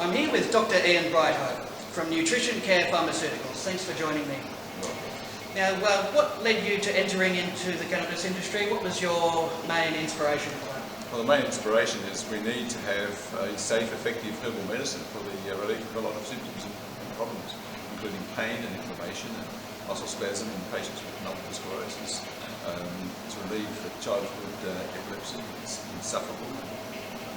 I'm here with Dr. Ian Brighthope from Nutrition Care Pharmaceuticals. Thanks for joining me. Now, what led you to entering into the cannabis industry? What was your main inspiration for that? Well, the main inspiration is we need to have a safe, effective herbal medicine for the relief of a lot of symptoms and problems, including pain and inflammation and muscle spasm in patients with multiple sclerosis. To relieve childhood epilepsy, it's insufferable and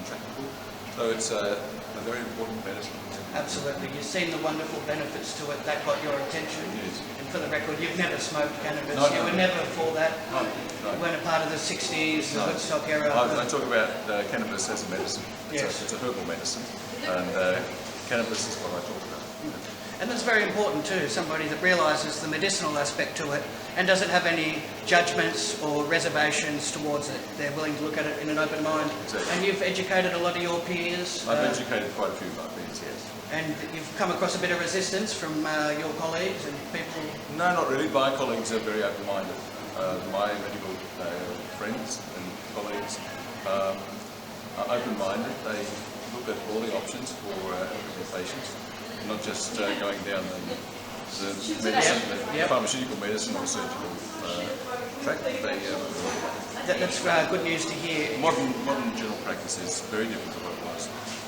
intractable. So it's a very important medicine. Absolutely. You've seen the wonderful benefits to it. That got your attention. Yes. And for the record, you've never smoked cannabis. No, you were never for that. No. You weren't a part of the 60s, the Woodstock era. I talk about cannabis as a medicine. It's a herbal medicine, and cannabis is what I talk about. And that's very important too, somebody that realises the medicinal aspect to it and doesn't have any judgments or reservations towards it. They're willing to look at it in an open mind. Exactly. And you've educated a lot of your peers. I've educated quite a few of my peers, yes. And you've come across a bit of resistance from your colleagues and people? No, not really. My colleagues are very open-minded. My medical friends and colleagues are open-minded. They look at all the options for helping patients. Not just going down the medicine, the pharmaceutical medicine or surgical track. That's good news to hear. Modern general practice is very different to what it was,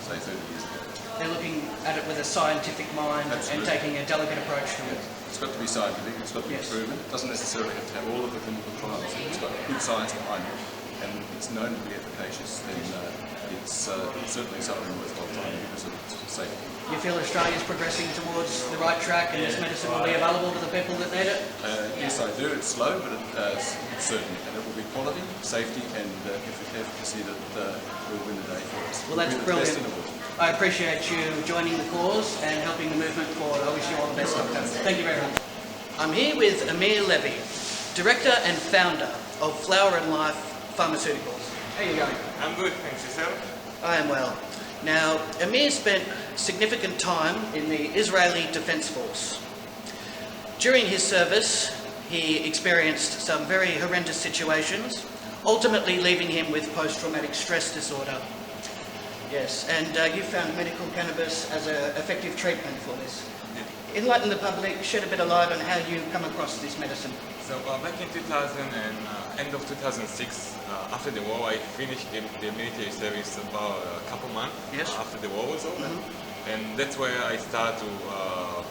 say, 30 years ago. They're looking at it with a scientific mind. Absolutely. And taking a delicate approach to it. It's got to be scientific, it's got to be proven. It doesn't necessarily have to have all of the clinical trials. It's got good science behind it, and it's known to be efficacious, then it's certainly something worthwhile trying because of its safety. You feel Australia's progressing towards the right track and this medicine will be available to the people that need it? Yes, I do. It's slow, but it's certain. And it will be quality, safety and efficacy that will win the day for us. Well, that's brilliant. I appreciate you joining the cause and helping the movement forward. I wish you all the best, Doctor. Thank you very much. I'm here with Amir Levy, Director and Founder of Flower and Life Pharmaceuticals. How are you going? I'm good, thanks. Yourself? I am well. Now, Amir spent significant time in the Israeli Defence Force. During his service, he experienced some very horrendous situations, ultimately leaving him with post-traumatic stress disorder. Yes, and you found medical cannabis as an effective treatment for this. Enlighten the public, shed a bit of light on how you come across this medicine. So back in 2000 and end of 2006, after the war, I finished the military service about a couple months after the war was over. And that's where I started to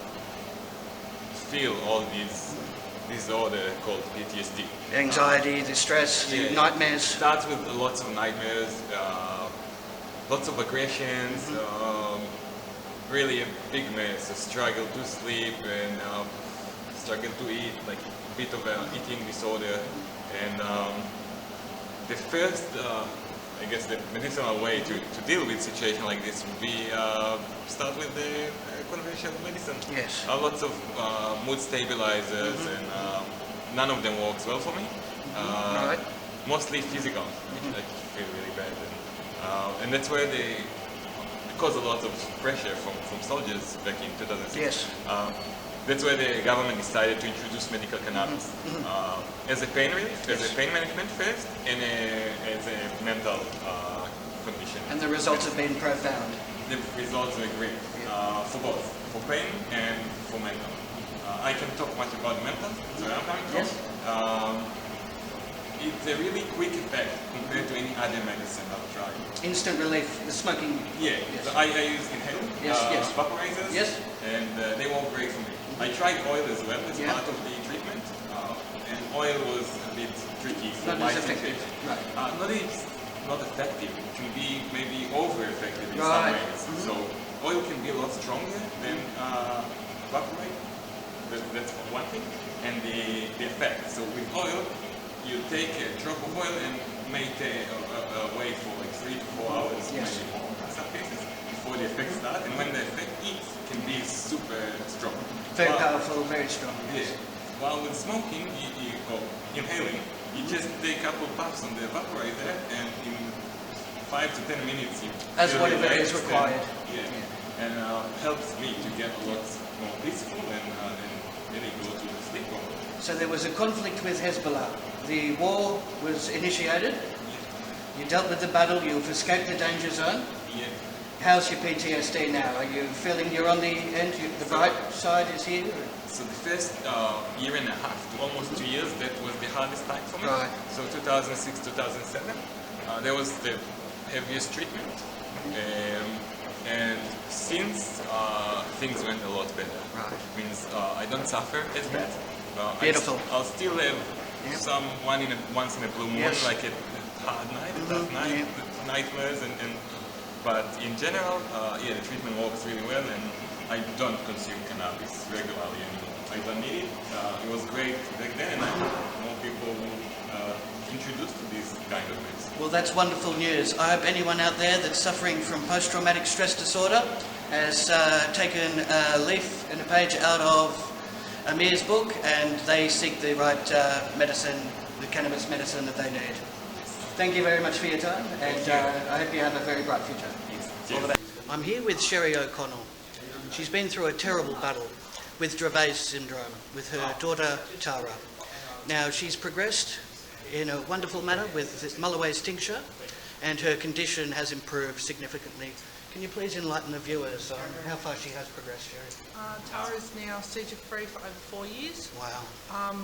feel all these disorder called PTSD. Anxiety, distress, nightmares. Starts with lots of nightmares, lots of aggressions, really a big mess, a struggle to sleep and struggle to eat, like a bit of an eating disorder. And the first, I guess the medicinal way to deal with a situation like this would be start with the conventional medicine. Yes. Lots of mood stabilizers and none of them works well for me. Right. Mostly physical, I feel really bad. And that's where they caused a lot of pressure from soldiers back in 2006. Yes. That's where the government decided to introduce medical cannabis as a pain relief, as a pain management first, and as a mental condition. And the results have been profound. The results were great for both, for pain and for mental. I can talk much about mental, that's where I'm coming from. Yes. It's a really quick effect compared to any other medicine I've tried. Instant relief, the smoking. Yeah, Yes. so I use inhaler, vaporizers, and they work great for me. I tried oil as well as part of the treatment, and oil was a bit tricky for my situation. Right. Not effective, it can be maybe over-effective in some ways. So oil can be a lot stronger than vaporite, that's one thing, and the effect. So with oil, you take a drop of oil and make wait for like 3 to 4 hours, maybe more in some cases, before the effect starts. And when the effect hits, it can be super strong. Very powerful, very strong. Yeah. While with smoking, or inhaling, you just take a couple puffs on the vaporizer, and in 5 to 10 minutes, you as feel whatever relaxed is required. And helps me to get a lot more peaceful and really go to sleep more. So there was a conflict with Hezbollah. The war was initiated. You dealt with the battle. You've escaped the danger zone. Yeah. How's your PTSD now? Are you feeling you're on the end? The bright side is here? So the first year and a half to almost 2 years, that was the hardest time for me. Right. So 2006, 2007, that was the heaviest treatment. And since things went a lot better. Right. Means I don't suffer as bad. Beautiful. I'll still have Yep. some once in a blue moon, Yes. like a hard night, a tough night, nightmares, but in general, yeah, the treatment works really well, and I don't consume cannabis regularly anymore. I don't need it. It was great back then, and I hope more people will introduced to this kind of medicine. Well, that's wonderful news. I hope anyone out there that's suffering from post-traumatic stress disorder has taken a leaf and a page out of Amir's book, and they seek the right medicine, the cannabis medicine that they need. Thank you very much for your time, and I hope you have a very bright future. All the best. I'm here with Cheri O'Connell. She's been through a terrible battle with Dravet syndrome with her daughter Tara. Now, she's progressed in a wonderful manner with Mulloway's tincture, and her condition has improved significantly. Can you please enlighten the viewers on how far she has progressed, Cheri? Tara is now seizure-free for over 4 years. Wow.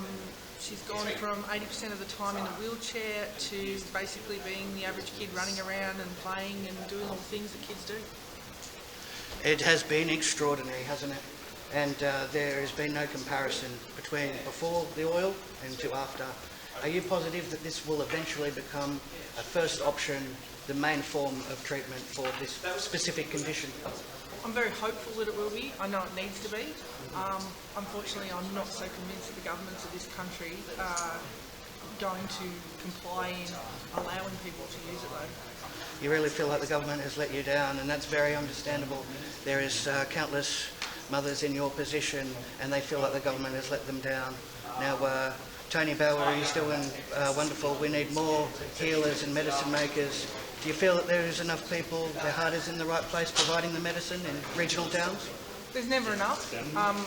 She's gone from 80% of the time in a wheelchair to basically being the average kid running around and playing and doing all the things that kids do. It has been extraordinary, hasn't it? And there has been no comparison between before the oil and to after. Are you positive that this will eventually become a first option, the main form of treatment for this specific condition? I'm very hopeful that it will be. I know it needs to be. Unfortunately, I'm not so convinced that the governments of this country are going to comply in allowing people to use it though. You really feel like the government has let you down, and that's very understandable. There is countless mothers in your position, and they feel like the government has let them down. Now, Tony Bauer is doing wonderful. We need more healers and medicine makers. Do you feel that there is enough people, their heart is in the right place, providing the medicine in regional towns? There's never enough.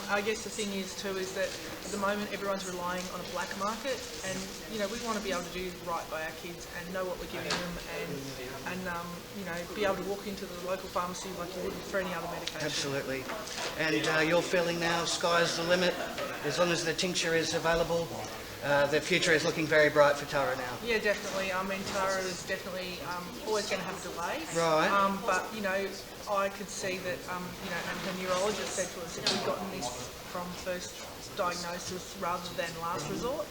I guess the thing is too is that at the moment everyone's relying on a black market, and you know we want to be able to do right by our kids and know what we're giving them, and you know be able to walk into the local pharmacy like you would for any other medication. Absolutely. And you're feeling now sky's the limit, as long as the tincture is available. The future is looking very bright for Tara now. Yeah, definitely. I mean, Tara is definitely always going to have a delay. Right. But, you know, I could see that, you know, and her neurologist said to us if we'd gotten this from first diagnosis rather than last resort,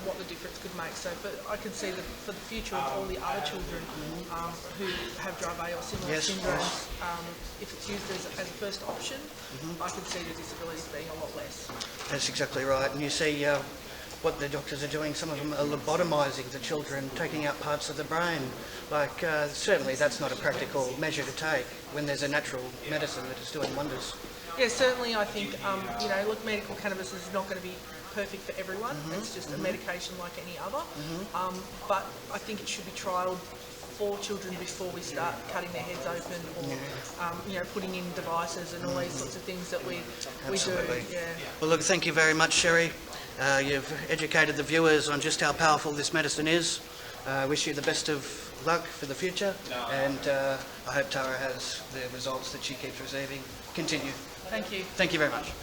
what the difference could make. So, but I could see that for the future of all the other children who have Dravet or similar syndromes, if it's used as a first option, I could see the disabilities being a lot less. That's exactly right. And you see what the doctors are doing, some of them are lobotomising the children, taking out parts of the brain. Like, certainly that's not a practical measure to take when there's a natural medicine that is doing wonders. Yeah, certainly I think, you know, look, medical cannabis is not going to be perfect for everyone. It's just a medication like any other. But I think it should be trialled for children before we start cutting their heads open or, you know, putting in devices and all these sorts of things that we do. Yeah. Well, look, thank you very much, Cheri. You've educated the viewers on just how powerful this medicine is. I wish you the best of luck for the future, and I hope Tara has the results that she keeps receiving. Continue. Thank you. Thank you very much. Bye.